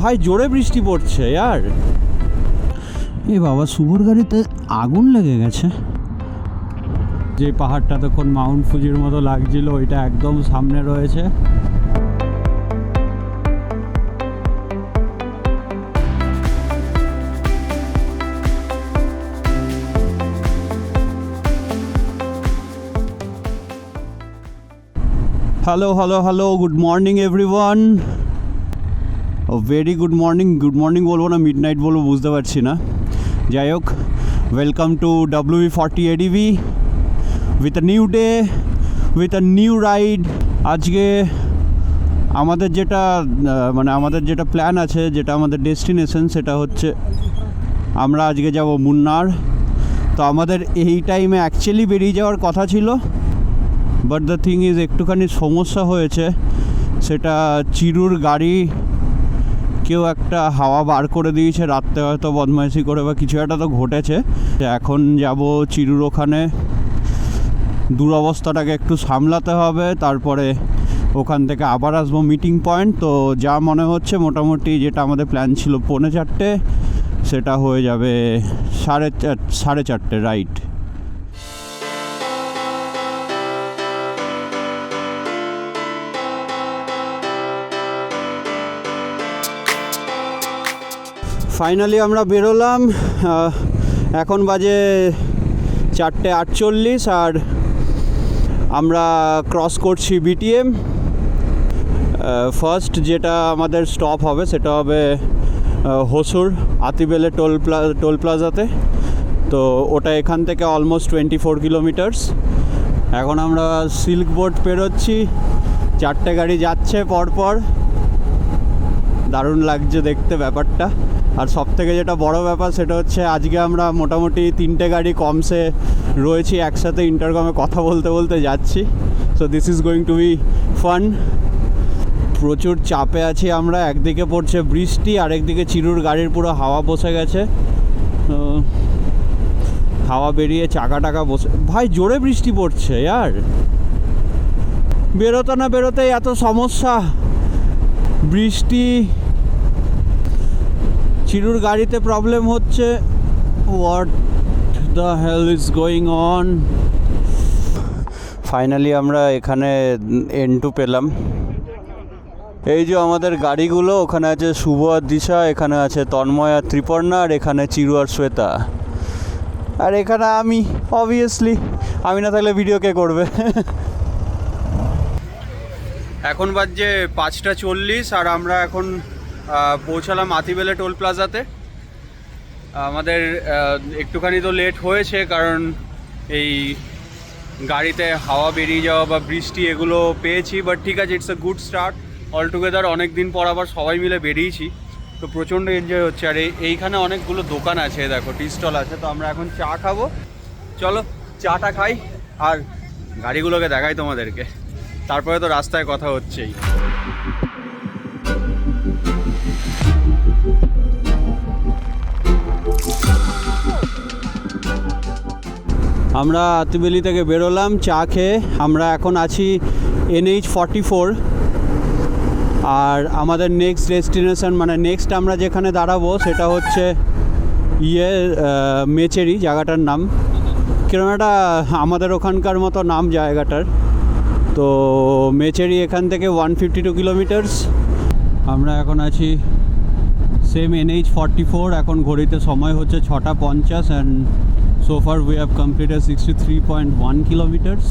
ভাই জোরে বৃষ্টি পড়ছে यार। এ বাবা, শুভর গাড়িতে আগুন লেগে গেছে। যে পাহাড়টা তখন মাউন্ট ফুজির মতো লাগছিল ওইটা একদম সামনে রয়েছে। Hello hello hello, good morning everyone. Very good morning বলবো না মিড নাইট বলবো বুঝতে পারছি না। যাই হোক, welcome to WV40 ADV with a new day, with a new ride. আজকে আমাদের যেটা প্ল্যান আছে, যেটা আমাদের ডেস্টিনেশন, সেটা হচ্ছে আমরা আজকে যাব মুন্নার। তো আমাদের এই টাইমে অ্যাকচুয়ালি বেরিয়ে যাওয়ার কথা ছিল, বাট দ্য থিং ইজ একটুখানি সমস্যা হয়েছে। সেটা চিরুর গাড়ি কেউ একটা হাওয়া বার করে দিয়েছে রাত্রে, হয়তো বদমাইশি করে বা কিছু একটা তো ঘটেছে। এখন যাব চিরুর ওখানে, দুরবস্থাটাকে একটু সামলাতে হবে, তারপরে ওখান থেকে আবার আসবো মিটিং পয়েন্ট। তো যা মনে হচ্ছে মোটামুটি যেটা আমাদের প্ল্যান ছিল 4:30, সেটা হয়ে যাবে 4:30 রাইট। ফাইনালি আমরা বেরোলাম। এখন বাজে 4:48 আর আমরা ক্রস করছি BTM। ফার্স্ট যেটা আমাদের স্টপ হবে সেটা হবে হোসুর আতিবেলে টোল প্লাজাতে। তো ওটা এখান থেকে অলমোস্ট 24 কিলোমিটার্স। এখন আমরা সিল্ক বোর্ড পেরোচ্ছি, 4টে গাড়ি যাচ্ছে পরপর। দারুণ লাগছে দেখতে ব্যাপারটা। আর সব থেকে যেটা বড় ব্যাপার সেটা হচ্ছে আজকে আমরা মোটামুটি 3টে গাড়ি কমসে রয়েছি, একসাথে ইন্টারকমে কথা বলতে বলতে যাচ্ছি। So this is going to B fun. প্রচুর চাপে আছি আমরা। একদিকে পড়ছে বৃষ্টি, আরেকদিকে চিরুর গাড়ির পুরো হাওয়া বসে গেছে। হাওয়া বেরিয়ে চাকা টাকা বসে, ভাই জোরে বৃষ্টি পড়ছে यार। বেরোতে না বেরোতেই এত সমস্যা। বৃষ্টি, চিরুর গাড়িতে প্রবলেম হচ্ছে। What the hell is going on. Finally আমরা এখানে N2 পেলাম। এই যে আমাদের গাড়িগুলো, ওখানে আছে শুভ আর দিশা, এখানে আছে তন্ময় আর ত্রিপর্ণা, আর এখানে চিরু আর শ্বেতা, আর এখানে আমি। অবভিয়াসলি আমি না থাকলে ভিডিও কে করবে। এখন বাজছে 5:40 আর আমরা এখন পৌঁছালাম আতিবেলে টোল প্লাজাতে। আমাদের একটুখানি তো লেট হয়েছে, কারণ এই গাড়িতে হাওয়া বেরিয়ে যাওয়া বা বৃষ্টি এগুলো পেয়েছি। বাট ঠিক আছে, it's a good start all together. অনেক দিন পর আবার সবাই মিলে বেরিয়েছি, তো প্রচণ্ড এনজয় হচ্ছে। আর এইখানে অনেকগুলো দোকান আছে, দেখো টি স্টল আছে। তো আমরা এখন চা খাবো, চলো চাটা খাই আর গাড়িগুলোকে দেখাই তোমাদেরকে, তারপরে তো রাস্তায় কথা হচ্ছেই। আমরা আতিবেলি থেকে বেরোলাম চা খেয়ে। আমরা এখন আছি NH44 আর আমাদের নেক্সট ডেস্টিনেশন, মানে নেক্সট আমরা যেখানে দাঁড়াবো সেটা হচ্ছে মেচেরি জায়গাটার নাম। কিরকম একটা আমাদের ওখানকার মতো নাম জায়গাটার। তো মেচেরি এখান থেকে 152 কিলোমিটার্স। আমরা এখন আছি সেম NH44। এখন ঘড়িতে সময় হচ্ছে 6:50 and so far we have completed 63.1 kilometres.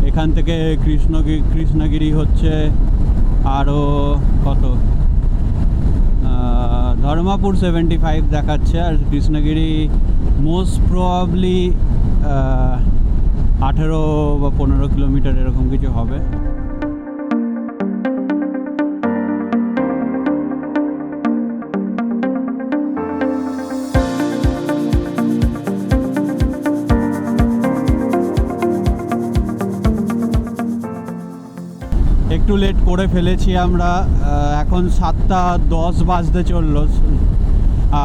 এখান থেকে কৃষ্ণগিরি হচ্ছে আরও কত, ধর্মাপুর 75 দেখাচ্ছে, আর কৃষ্ণগিরি মোস্ট প্রবাবলি 18 বা 15 কিলোমিটার এরকম কিছু হবে। একটু লেট করে ফেলেছি আমরা। এখন 7:10 বাজতে চললো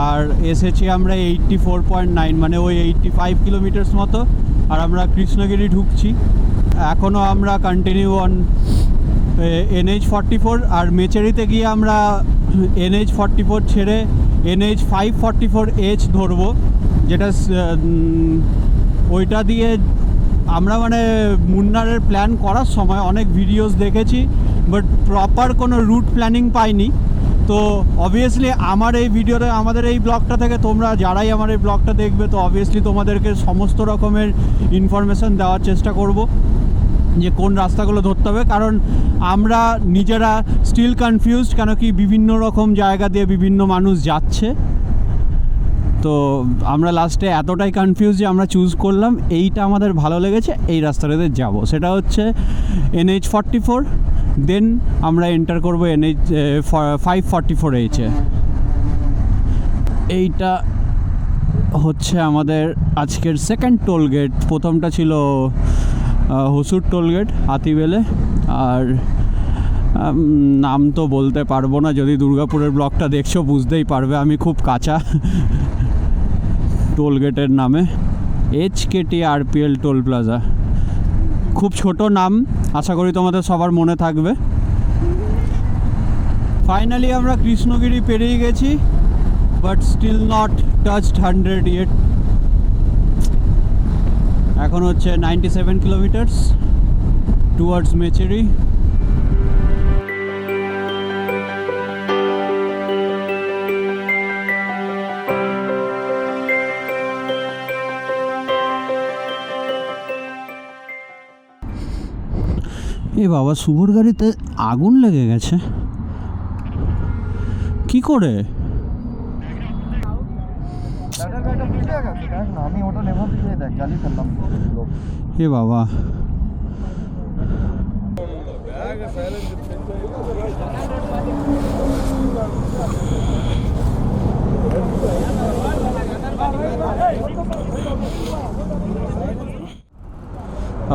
আর এসেছি আমরা 84.9, মানে ওই 85 কিলোমিটার্স মতো। আর আমরা কৃষ্ণগিরি ঢুকছি। এখনও আমরা কন্টিনিউ অন NH44। আর মেচেরিতে গিয়ে আমরা NH44 ছেড়ে NH544H ধরবো, যেটা ওইটা দিয়ে আমরা মানে মুন্নারের প্ল্যান করার সময় অনেক ভিডিওস দেখেছি, বাট প্রপার কোনো রুট প্ল্যানিং পাইনি। তো অবভিয়াসলি আমার এই ভিডিওতে, আমাদের এই ব্লগটা থেকে তোমরা যারাই আমার এই ব্লগটা দেখবে, তো অবভিয়াসলি তোমাদেরকে সমস্ত রকমের ইনফরমেশান দেওয়ার চেষ্টা করব যে কোন রাস্তাগুলো ধরতে হবে, কারণ আমরা নিজেরা স্টিল কনফিউজড, কেন কি বিভিন্ন রকম জায়গা দিয়ে বিভিন্ন মানুষ যাচ্ছে। তো আমরা লাস্টে এতটাই কনফিউজ যে আমরা চুজ করলাম এইটা আমাদের ভালো লেগেছে, এই রাস্তাটাতে যাব, সেটা হচ্ছে NH44। দেন আমরা এন্টার করবো NH544H এ। এইটা হচ্ছে আমাদের আজকের সেকেন্ড টোল গেট। প্রথমটা ছিল হসুর টোল গেট হাতিবেলে, আর নাম তো বলতে পারবো না, যদি দুর্গাপুরের ব্লগটা দেখছো বুঝতেই পারবে আমি খুব কাঁচা টোল গেটের নামে। HKT RPL টোল প্লাজা, খুব ছোট নাম, আশা করি তোমাদের সবার মনে থাকবে। ফাইনালি আমরা কৃষ্ণগিরি পেরিয়ে গেছি, but still not touched 100 yet. এখন হচ্ছে 97 কিলোমিটার্স টুয়ার্ডস মেচেরি। এ বাবা, শুভর গাড়িতে আগুন লেগে গেছে কি করে? এ বাবা,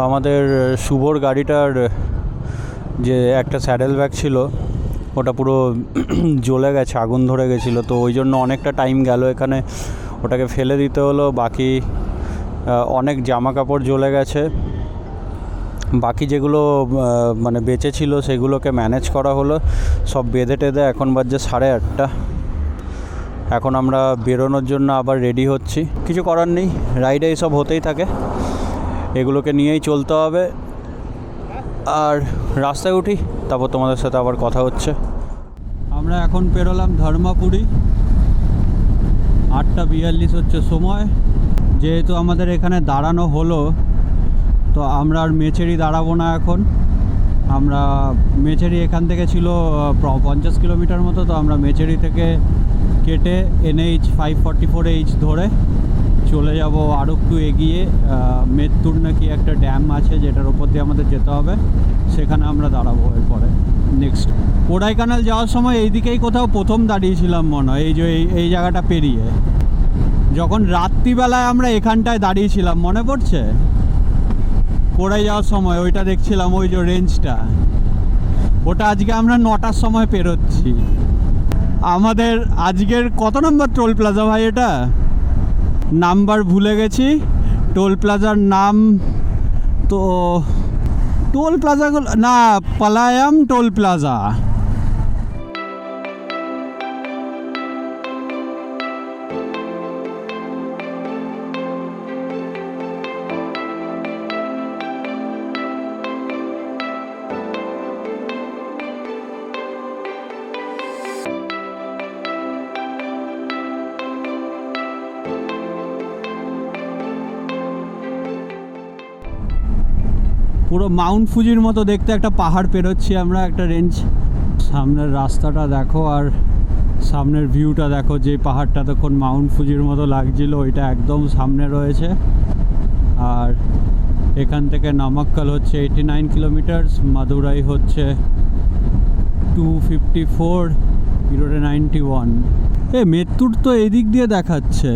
আমাদের শুভর গাড়িটার যে একটা স্যাডেল ব্যাগ ছিল ওটা পুরো জ্বলে গেছে, আগুন ধরে গেছিলো, তো ওই জন্য অনেকটা টাইম গেল এখানে, ওটাকে ফেলে দিতে হলো। বাকি অনেক জামা কাপড় জ্বলে গেছে, বাকি যেগুলো মানে বেঁচে ছিল সেগুলোকে ম্যানেজ করা হলো, সব বেঁধে টেঁধে এখন বাজছে 8:30। এখন আমরা বেরোনোর জন্য আবার রেডি হচ্ছি। কিছু করার নেই, রাইডে এইসব হতেই থাকে, এগুলোকে নিয়েই চলতে হবে। আর রাস্তায় উঠি, তারপর তোমাদের সাথে আবার কথা হচ্ছে। আমরা এখন পেরোলাম ধর্মাপুরি, 8:42 হচ্ছে সময়। যেহেতু আমাদের এখানে দাঁড়ানো হলো, তো আমরা আর মেচেরি দাঁড়াবো না এখন। আমরা মেচেরি এখান থেকে ছিল 50 কিলোমিটার মতো, তো আমরা মেচেরি থেকে কেটে NH544H ধরে চলে যাব আরও একটু এগিয়ে। মেত্তুর নাকি একটা ড্যাম আছে যেটার ওপর দিয়ে আমাদের যেতে হবে, সেখানে আমরা দাঁড়াবো এরপরে। নেক্সট কোডাইকানাল যাওয়ার সময় এই দিকেই কোথাও প্রথম দাঁড়িয়েছিলাম মনে হয়, এই যে এই জায়গাটা পেরিয়ে, যখন রাত্রিবেলায় আমরা এখানটায় দাঁড়িয়েছিলাম, মনে পড়ছে? কোডাই যাওয়ার সময় ওইটা দেখছিলাম, ওই যে রেঞ্জটা, ওটা আজকে আমরা 9টার সময় পেরোচ্ছি। আমাদের আজকের কত নম্বর টোল প্লাজা ভাই? এটা নাম্বার ভুলে গেছি, টোল প্লাজার নাম তো টোল প্লাজাগুলো না, পালায়াম টোল প্লাজা। পুরো মাউন্ট ফুজির মতো দেখতে একটা পাহাড় পেরোচ্ছি আমরা, একটা রেঞ্জ। সামনের রাস্তাটা দেখো আর সামনের ভিউটা দেখো, যে পাহাড়টা তখন মাউন্ট ফুজির মতো লাগছিল ওইটা একদম সামনে রয়েছে। আর এখান থেকে নামাক্কাল হচ্ছে 89 কিলোমিটার্স, মাদুরাই হচ্ছে 254, ইরোডে 91। মেত্তুর তো এই দিক দিয়ে দেখাচ্ছে।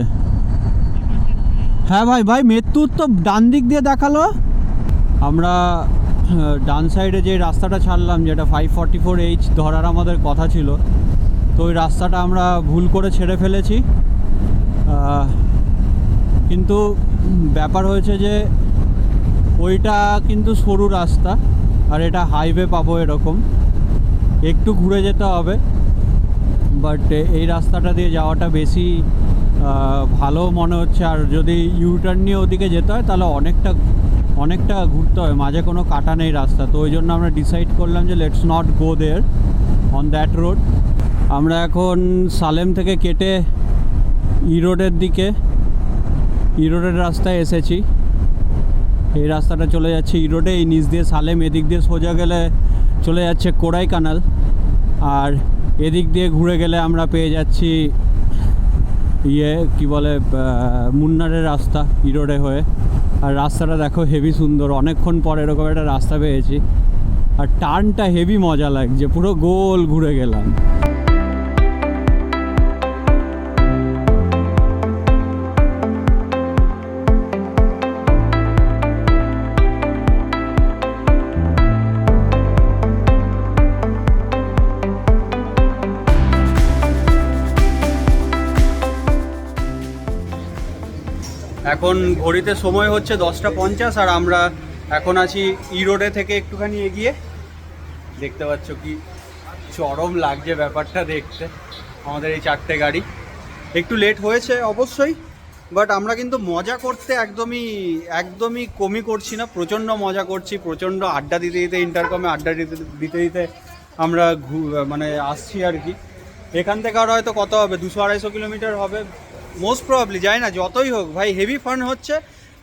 হ্যাঁ ভাই মেত্তুর তো ডান দিক দিয়ে দেখালো। আমরা ডান সাইডে যে রাস্তাটা ছাড়লাম, যেটা 544H ধরার আমাদের কথা ছিল, তো ওই রাস্তাটা আমরা ভুল করে ছেড়ে ফেলেছি। কিন্তু ব্যাপার হয়েছে যে ওইটা কিন্তু সরু রাস্তা, আর এটা হাইওয়ে পাবো, এরকম একটু ঘুরে যেতে হবে। বাট এই রাস্তাটা দিয়ে যাওয়াটা বেশি ভালো মনে হচ্ছে। আর যদি ইউটার্ন নিয়ে ওদিকে যেতে হয় তাহলে অনেকটা ঘুরতে হয়, মাঝে কোনো কাটা নেই রাস্তা। তো ওই জন্য আমরা ডিসাইড করলাম যে let's not go there on that road. আমরা এখন সালেম থেকে কেটে ইরোডের দিকে, ইরোডের রাস্তায় এসেছি। এই রাস্তাটা চলে যাচ্ছে ইরোডে, এই নিচ দিয়ে সালেম, এদিক দিয়ে সোজা গেলে চলে যাচ্ছে কোড়াইকানাল, আর এদিক দিয়ে ঘুরে গেলে আমরা পেয়ে যাচ্ছি কি বলে মুন্নারের রাস্তা ইরোডে হয়ে। আর রাস্তাটা দেখো হেভি সুন্দর, অনেকক্ষণ পর এরকম একটা রাস্তা পেয়েছি। আর টার্নটা হেভি মজা লাগছে, পুরো গোল ঘুরে গেলাম। এখন ঘড়িতে সময় হচ্ছে 10:50, আর আমরা এখন আছি ইরোডে থেকে একটুখানি এগিয়ে। দেখতে পাচ্ছ কি চরম লাগছে ব্যাপারটা দেখতে। আমাদের এই 4টে গাড়ি একটু লেট হয়েছে অবশ্যই, বাট আমরা কিন্তু মজা করতে একদমই কমই করছি না, প্রচণ্ড মজা করছি, প্রচণ্ড আড্ডা দিতে দিতে, ইন্টারকমে আড্ডা দিতে দিতে আমরা মানে আসছি আর কি। এখান থেকে আর হয়তো কত হবে, 200-250 কিলোমিটার হবে মোস্ট প্রবাবলি, যাই না, যতই হোক ভাই হেভি ফান হচ্ছে।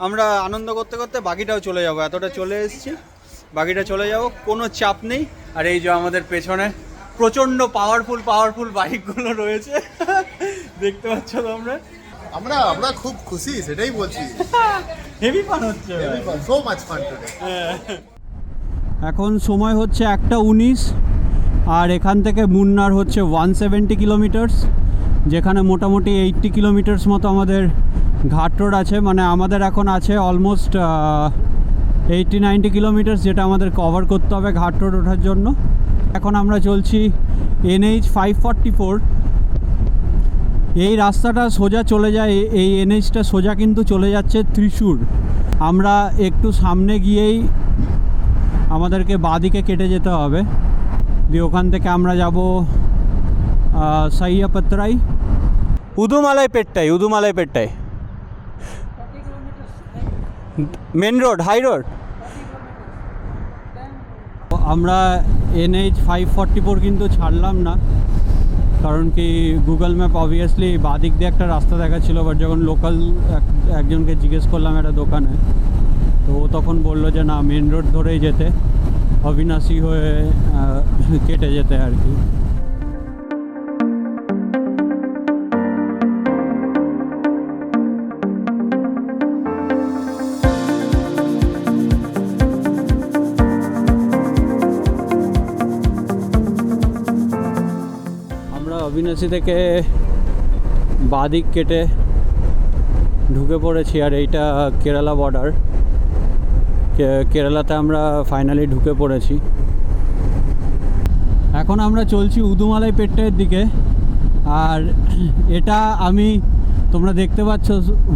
আমরা আনন্দ করতে করতে বাকিটাও চলে যাবো, এতটা চলে এসেছি, বাকিটা চলে যাবো, কোনো চাপ নেই। আর এই যে আমাদের পেছনে প্রচণ্ড পাওয়ারফুল বাইকগুলো রয়েছে দেখতে পাচ্ছ তোমরা। আমরা খুব খুশি, সেটাই বলছি। হেভি ফান হচ্ছে, সো মাচ ফান টুডে। এখন সময় হচ্ছে 1:19, আর এখান থেকে মুন্নার হচ্ছে 170 কিলোমিটার্স, যেখানে মোটামুটি 80 কিলোমিটার্স মতো আমাদের ঘাট রোড আছে। মানে আমাদের এখন আছে অলমোস্ট 80-90 কিলোমিটার্স, যেটা আমাদের কভার করতে হবে ঘাট রোড ওঠার জন্য। এখন আমরা চলছি NH 544। এই রাস্তাটা সোজা চলে যায়, এই NHটা সোজা কিন্তু চলে যাচ্ছে ত্রিশূর। আমরা একটু সামনে গিয়েই আমাদেরকে বাঁদিকে কেটে যেতে হবে, দিয়ে ওখান থেকে আমরা যাব সাইয়াপত্রাই, উদুমালাইপেট্টাই মেন রোড, হাই রোড। আমরা NH 544 কিন্তু ছাড়লাম না, কারণ কি গুগল ম্যাপ অবভিয়াসলি বাদিক দিয়ে একটা রাস্তা দেখাচ্ছিল, বাট যখন লোকাল একজনকে জিজ্ঞেস করলাম একটা দোকানে, তো ও তখন বললো যে না, মেন রোড ধরেই যেতে, অবিনাশী হয়ে কেটে যেতে আর কি। অবিনাশী থেকে বাদিক কেটে ঢুকে পড়েছি, আর এইটা কেরালা বর্ডার, কেরালাতে আমরা ফাইনালি ঢুকে পড়েছি। এখন আমরা চলছি উদুমালাইপেট্টাইয়ের দিকে, আর এটা তোমরা দেখতে পাচ্ছ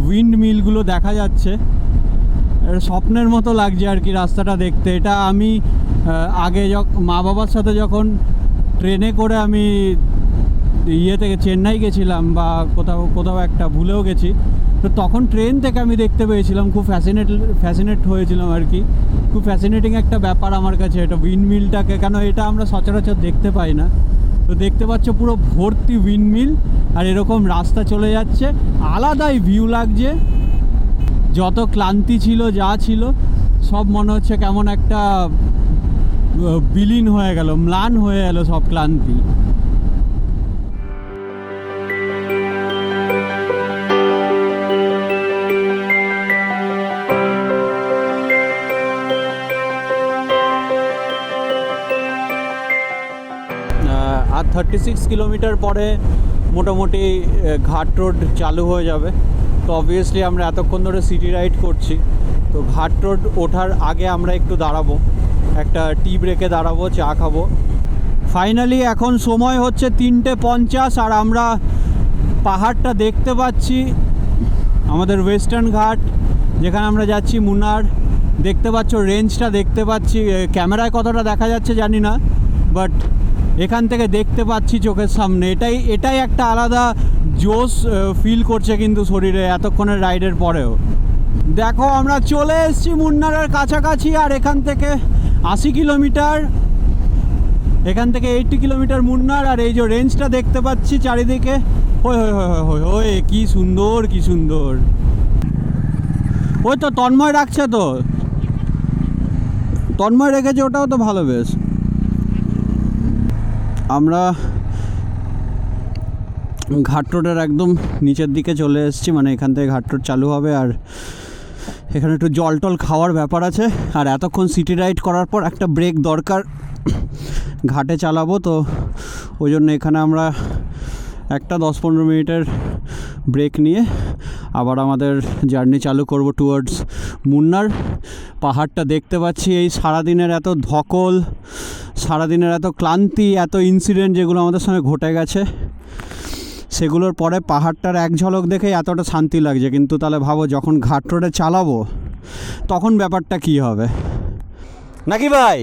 উইন্ড মিলগুলো দেখা যাচ্ছে, স্বপ্নের মতো লাগছে আর কি রাস্তাটা দেখতে। এটা আমি আগে মা বাবার সাথে যখন ট্রেনে করে আমি থেকে চেন্নাই গেছিলাম, বা কোথাও একটা ভুলেও গেছি, তো তখন ট্রেন থেকে আমি দেখতে পেয়েছিলাম, খুব ফ্যাসিনেট হয়েছিলাম আর কি। খুব ফ্যাসিনেটিং একটা ব্যাপার আমার কাছে এটা, উইন্ডমিলটাকে, কেন এটা আমরা সচরাচর দেখতে পাই না। তো দেখতে পাচ্ছ পুরো ভর্তি উইন্ডমিল, আর এরকম রাস্তা চলে যাচ্ছে, আলাদাই ভিউ লাগছে। যত ক্লান্তি ছিল, যা ছিল, সব মনে হচ্ছে কেমন একটা বিলীন হয়ে গেল, ম্লান হয়ে গেল সব ক্লান্তি। আর 36 কিলোমিটার পরে মোটামুটি ঘাট রোড চালু হয়ে যাবে। তো অবভিয়াসলি আমরা এতক্ষণ ধরে সিটি রাইড করছি, তো ঘাট রোড ওঠার আগে আমরা একটু দাঁড়াবো, একটা টি ব্রেকে দাঁড়াবো, চা খাবো। ফাইনালি এখন সময় হচ্ছে 3:50, আর আমরা পাহাড়টা দেখতে পাচ্ছি, আমাদের ওয়েস্টার্ন ঘাট যেখানে আমরা যাচ্ছি মুন্নার। দেখতে পাচ্ছ রেঞ্জটা, দেখতে পাচ্ছি ক্যামেরায় কতটা দেখা যাচ্ছে জানি না, বাট এখান থেকে দেখতে পাচ্ছি চোখের সামনে, এটাই একটা আলাদা জোশ ফিল করছে কিন্তু শরীরে এতক্ষণের রাইডের পরেও। দেখো আমরা চলে এসেছি মুন্নারের কাছাকাছি, আর এখান থেকে 80 কিলোমিটার, এখান থেকে 80 কিলোমিটার মুন্নার। আর এই যে রেঞ্জটা দেখতে পাচ্ছি চারিদিকে, ওই কি সুন্দর কি সুন্দর। ওই তো তন্ময় রাখছে, তো তন্ময় রেখেছে, ওটাও তো ভালো। বেশ, আমরা ঘাট রোডের একদম নিচের দিকে চলে এসেছি, মানে এখান থেকে ঘাট রোড চালু হবে। আর এখানে একটু জল টল খাওয়ার ব্যাপার আছে, আর এতক্ষণ সিটি রাইড করার পর একটা ব্রেক দরকার, ঘাটে চালাবো তো ওই জন্য এখানে আমরা একটা 10-15 মিনিটের ব্রেক নিয়ে আবার আমাদের জার্নি চালু করব টুয়ার্ডস মুন্নার। পাহাড়টা দেখতে পাচ্ছি, এই সারাদিনের এত ধকল, সারাদিনের এত ক্লান্তি, এত ইনসিডেন্ট যেগুলো আমাদের সঙ্গে ঘটে গেছে, সেগুলোর পরে পাহাড়টার এক ঝলক দেখেই এতটা শান্তি লাগছে। কিন্তু তাহলে ভাবো যখন ঘাট রোডে চালাবো তখন ব্যাপারটা কী হবে, নাকি ভাই?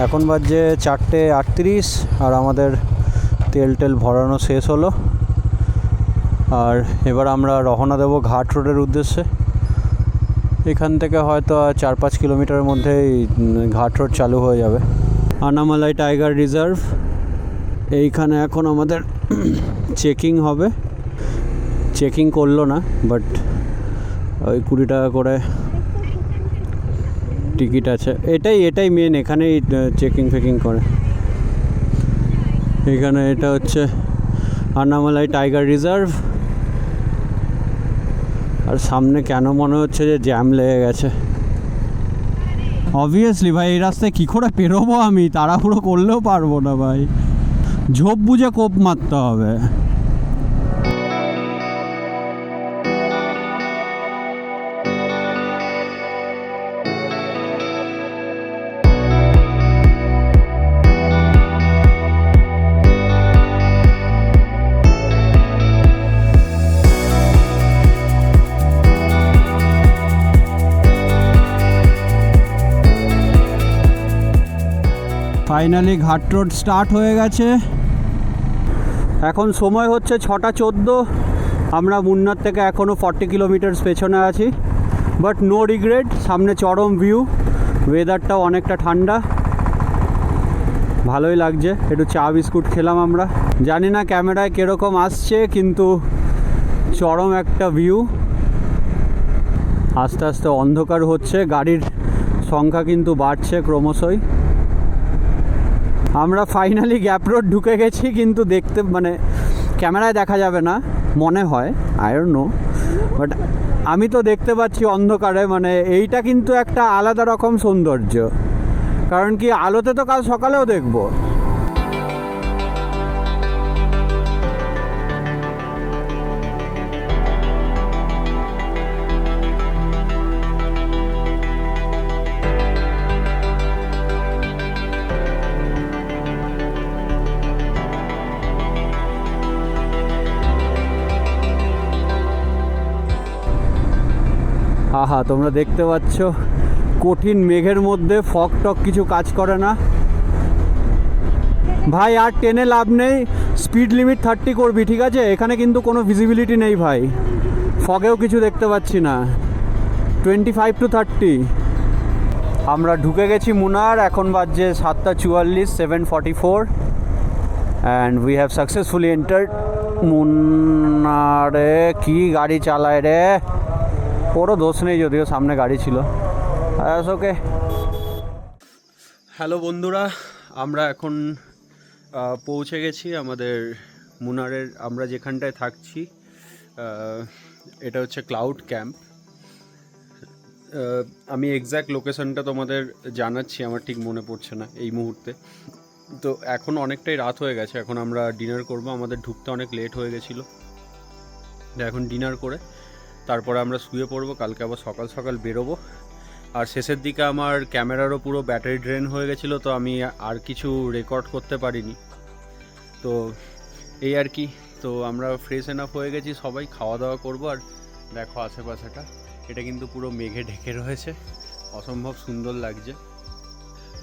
এখন বাজে 4:38, আর আমাদের তেল ভরানো শেষ হলো। আর এবার আমরা রওনা দেবো ঘাট রোডের উদ্দেশ্যে। এখান থেকে হয়তো 4-5 কিলোমিটারের মধ্যেই ঘাট রোড চালু হয়ে যাবে। আনামালাই টাইগার রিজার্ভ, এইখানে এখন আমাদের চেকিং হবে। চেকিং করলো না, বাট ওই 20 টাকা করে টিকিট আছে। এটাই মেন, এখানেই চেকিং করে। এখানে এটা হচ্ছে আনামালাই টাইগার রিজার্ভ। আর সামনে কেন মনে হচ্ছে যে জ্যাম লেগে গেছে। অবভিয়াসলি ভাই, এই রাস্তায় কী করে পেরোবো আমি, তাড়াহুড়ো করলেও পারবো না ভাই, ঝোপ বুঝে কোপ মারতে হবে। ফাইনালি ঘাট রোড স্টার্ট হয়ে গেছে। এখন সময় হচ্ছে 6:14। আমরা মুন্নার থেকে এখনও 40 কিলোমিটার পেছনে আছি, বাট নো রিগ্রেট। সামনে চরম ভিউ, ওয়েদারটাও অনেকটা ঠান্ডা, ভালোই লাগছে। একটু চা বিস্কুট খেলাম আমরা। জানি না ক্যামেরায় কীরকম আসছে, কিন্তু চরম একটা ভিউ। আস্তে আস্তে অন্ধকার হচ্ছে, গাড়ির সংখ্যা কিন্তু বাড়ছে ক্রমশই। আমরা ফাইনালি গ্যাপ রোড ঢুকে গেছি, কিন্তু দেখতে মানে ক্যামেরায় দেখা যাবে না মনে হয়, আই ডোন্ট নো, বাট আমি তো দেখতে পাচ্ছি অন্ধকারে। মানে এইটা কিন্তু একটা আলাদা রকম সৌন্দর্য, কারণ কি আলোতে তো কাল সকালেও দেখবো। আহা, তোমরা দেখতে পাচ্ছ কঠিন মেঘের মধ্যে ফগ টক কিছু কাজ করে না ভাই। আর টেনে লাভ নেই, স্পিড লিমিট 30 করবি, ঠিক আছে? এখানে কিন্তু কোনো ভিজিবিলিটি নেই ভাই, ফগেও কিছু দেখতে পাচ্ছি না। 25 to 30। আমরা ঢুকে গেছি মুনার, এখন বাজছে 7:44, 7:44, and we have successfully entered মুন্নারে। কি গাড়ি চালায় রে, ওরও দোষ নেই, যদিও সামনে গাড়ি ছিল। ওকে, হ্যালো বন্ধুরা, আমরা এখন পৌঁছে গেছি আমাদের মুনারের। আমরা যেখানটায় থাকছি এটা হচ্ছে ক্লাউড ক্যাম্প। আমি এক্স্যাক্ট লোকেশনটা তোমাদের জানাচ্ছি, আমার ঠিক মনে পড়ছে না এই মুহূর্তে। তো এখন অনেকটাই রাত হয়ে গেছে, এখন আমরা ডিনার করব। আমাদের ঢুকতে অনেক লেট হয়ে গেছিলো, এখন ডিনার করে তারপরে আমরা শুয়ে পড়বো। কালকে আবার সকাল সকাল বেরোবো। আর শেষের দিকে আমার ক্যামেরারও পুরো ব্যাটারি ড্রেন হয়ে গেছিলো, তো আমি আর কিছু রেকর্ড করতে পারিনি। তো এই আর কি, তো আমরা ফ্রেশ এনাফ হয়ে গেছি, সবাই খাওয়া দাওয়া করবো। আর দেখো আশেপাশেটা, এটা কিন্তু পুরো মেঘে ঢেকে রয়েছে, অসম্ভব সুন্দর লাগছে।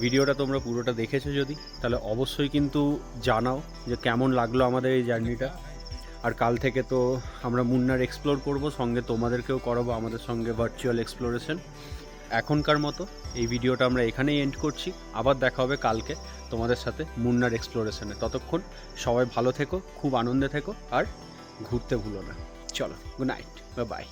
ভিডিওটা তোমরা পুরোটা দেখেছো যদি, তাহলে অবশ্যই কিন্তু জানাও যে কেমন লাগলো আমাদের এই জার্নিটা। আর কাল থেকে তো আমরা মুন্নার এক্সপ্লোর করব, সঙ্গে তোমাদেরকেও করাবো আমাদের সঙ্গে ভার্চুয়াল এক্সপ্লোরেশন। এখনকার মতো এই ভিডিওটা আমরা এখানেই এন্ড করছি। আবার দেখা হবে কালকে তোমাদের সাথে মুন্নার এক্সপ্লোরেশনে। ততক্ষণ সবাই ভালো থেকো, খুব আনন্দে থেকো, আর ঘুরতে ভুলো না। চলো, গুড নাইট, বাই বাই।